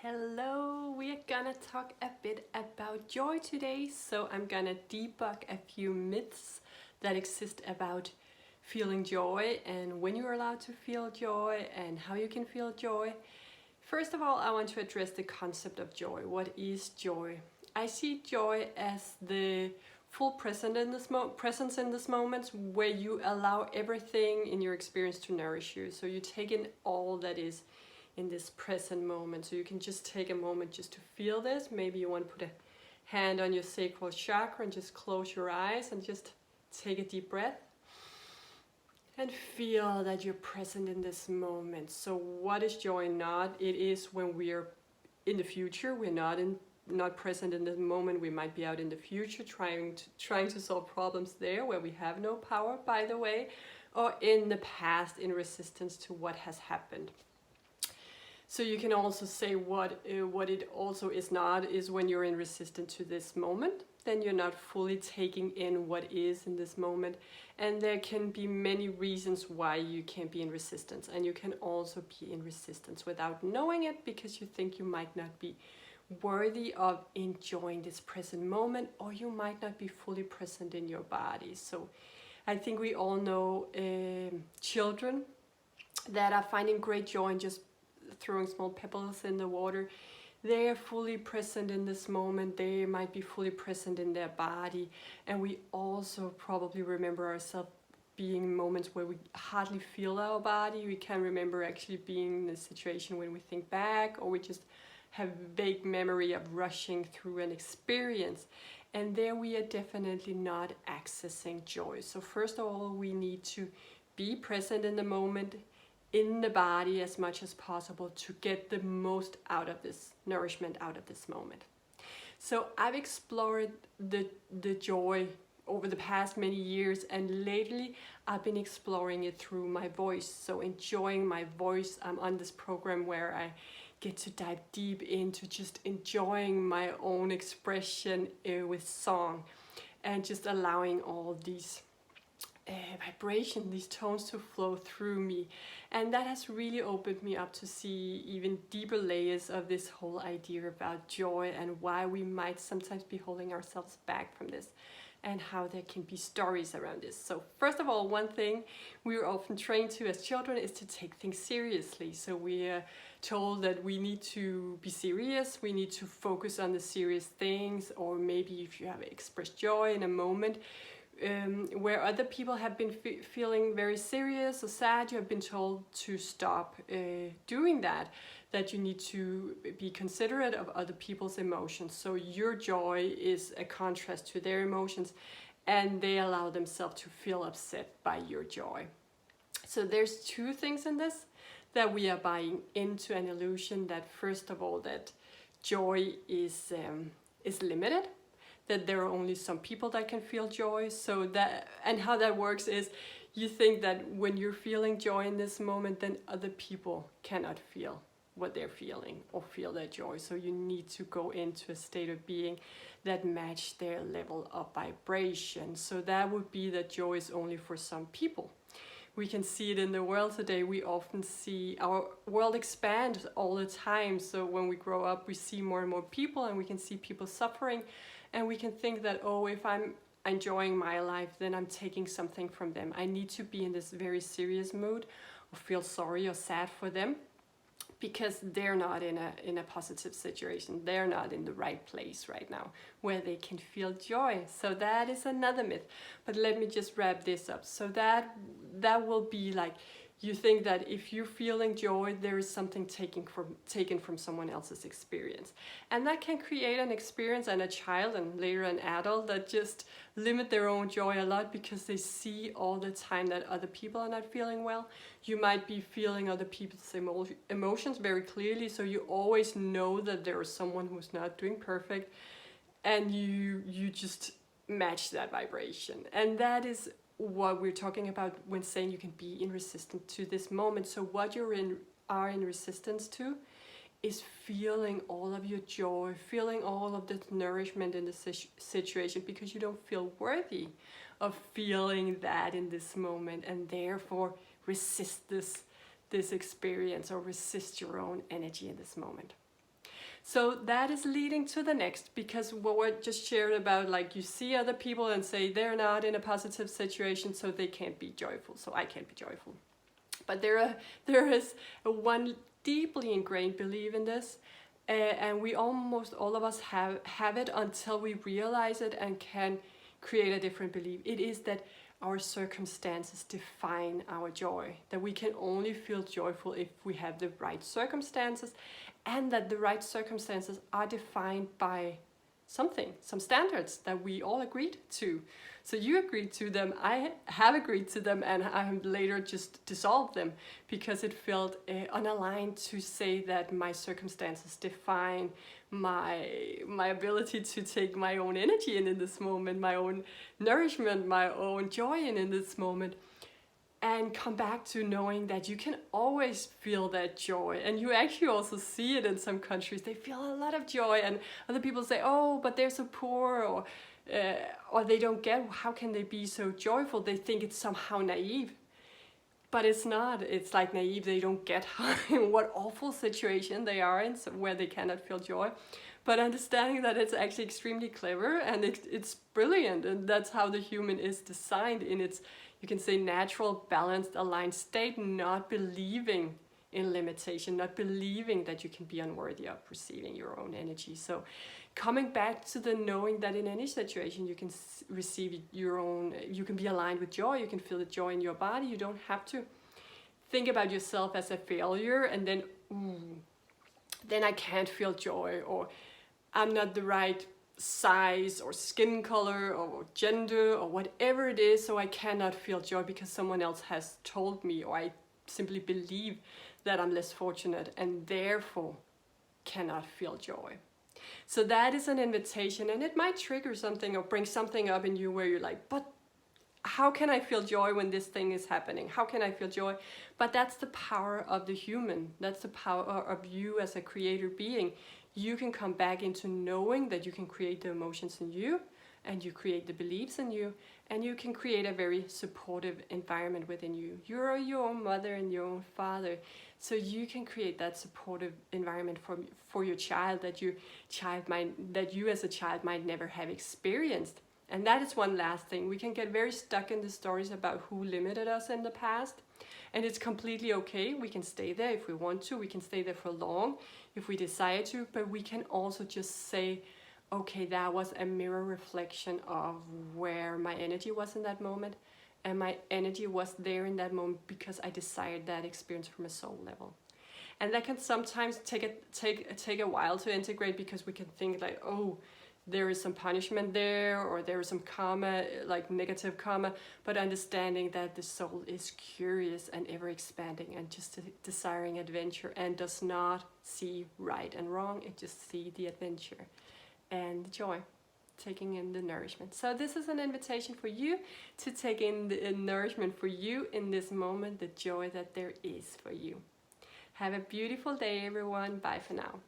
Hello, we are gonna talk a bit about joy today. So I'm gonna debug a few myths that exist about feeling joy and when you're allowed to feel joy and how you can feel joy. First of all, I want to address the concept of joy. What is joy? I see joy as the full presence in this moment where you allow everything in your experience to nourish you. So you take in all that is in this present moment. So you can just take a moment just to feel this. Maybe you want to put a hand on your sacral chakra and just close your eyes and just take a deep breath and feel that you're present in this moment. So what is joy not? It is when we are in the future. We're not present in the moment. We might be out in the future trying to solve problems there where we have no power, by the way, or in the past in resistance to what has happened. So you can also say what it also is not is when you're in resistance to this moment, then you're not fully taking in what is in this moment. And there can be many reasons why you can be in resistance. And you can also be in resistance without knowing it because you think you might not be worthy of enjoying this present moment, or you might not be fully present in your body. So I think we all know children that are finding great joy in just throwing small pebbles in the water. They are fully present in this moment. They might be fully present in their body. And we also probably remember ourselves being moments where we hardly feel our body. We can remember actually being in a situation when we think back, or we just have vague memory of rushing through an experience. And there we are definitely not accessing joy. So first of all, we need to be present in the moment, in the body as much as possible to get the most out of this nourishment, out of this moment. So I've explored the joy over the past many years, and lately I've been exploring it through my voice. So enjoying my voice. I'm on this program where I get to dive deep into just enjoying my own expression with song and just allowing all these vibration, these tones to flow through me. And that has really opened me up to see even deeper layers of this whole idea about joy and why we might sometimes be holding ourselves back from this and how there can be stories around this. So first of all, one thing we are often trained to as children is to take things seriously. So we are told that we need to be serious, we need to focus on the serious things, or maybe if you have expressed joy in a moment where other people have been feeling very serious or sad, you have been told to stop doing that you need to be considerate of other people's emotions. So your joy is a contrast to their emotions, and they allow themselves to feel upset by your joy. So there's two things in this, that we are buying into an illusion that first of all that joy is limited, that there are only some people that can feel joy. So that, and how that works is you think that when you're feeling joy in this moment, then other people cannot feel what they're feeling or feel their joy. So you need to go into a state of being that match their level of vibration. So that would be that joy is only for some people. We can see it in the world today. We often see our world expand all the time. So when we grow up, we see more and more people, and we can see people suffering. And we can think that, oh, if I'm enjoying my life, then I'm taking something from them. I need to be in this very serious mood or feel sorry or sad for them because they're not in a positive situation. They're not in the right place right now where they can feel joy. So that is another myth. But let me just wrap this up. So that will be like, you think that if you're feeling joy, there is something taken from someone else's experience. And that can create an experience and a child and later an adult that just limit their own joy a lot because they see all the time that other people are not feeling well. You might be feeling other people's emotions very clearly, so you always know that there is someone who's not doing perfect, and you just match that vibration. And that is what we're talking about when saying you can be in resistance to this moment. So what you are in resistance to is feeling all of your joy, feeling all of the nourishment in the situation, because you don't feel worthy of feeling that in this moment, and therefore resist this experience or resist your own energy in this moment. So that is leading to the next, because what we just shared about, like, you see other people and say they're not in a positive situation, so they can't be joyful, so I can't be joyful. But there is one deeply ingrained belief in this, and we almost all of us have it until we realize it and can create a different belief. It is that our circumstances define our joy, that we can only feel joyful if we have the right circumstances, and that the right circumstances are defined by some standards that we all agreed to. So you agreed to them, I have agreed to them, and I have later just dissolved them because it felt unaligned to say that my circumstances define my ability to take my own energy in this moment, my own nourishment, my own joy in this moment. And come back to knowing that you can always feel that joy. And you actually also see it in some countries. They feel a lot of joy, and other people say, oh, but they're so poor, or they don't get, how can they be so joyful? They think it's somehow naive. But it's not. It's like naive. They don't get what awful situation they are in, where they cannot feel joy. But understanding that it's actually extremely clever, and it's brilliant, and that's how the human is designed in its, you can say, natural, balanced, aligned state, not believing in limitation, not believing that you can be unworthy of receiving your own energy. So coming back to the knowing that in any situation you can receive your own, you can be aligned with joy, you can feel the joy in your body. You don't have to think about yourself as a failure and then, then I can't feel joy, or I'm not the right size or skin color or gender or whatever it is, so I cannot feel joy because someone else has told me, or I simply believe that I'm less fortunate and therefore cannot feel joy. So that is an invitation, and it might trigger something or bring something up in you where you're like, but how can I feel joy when this thing is happening? How can I feel joy? But that's the power of the human. That's the power of you as a creator being. You can come back into knowing that you can create the emotions in you, and you create the beliefs in you, and you can create a very supportive environment within you. You're your own mother and your own father, so you can create that supportive environment for your child that you as a child might never have experienced. And that is one last thing. We can get very stuck in the stories about who limited us in the past, and it's completely okay. We can stay there if we want to. We can stay there for long if we desire to, but we can also just say, okay, that was a mirror reflection of where my energy was in that moment, and my energy was there in that moment because I desired that experience from a soul level. And that can sometimes take a while to integrate, because we can think like, oh, there is some punishment there, or there is some karma, like negative karma, but understanding that the soul is curious and ever expanding and just desiring adventure, and does not see right and wrong. It just sees the adventure and the joy, taking in the nourishment. So this is an invitation for you to take in the nourishment for you in this moment, the joy that there is for you. Have a beautiful day, everyone. Bye for now.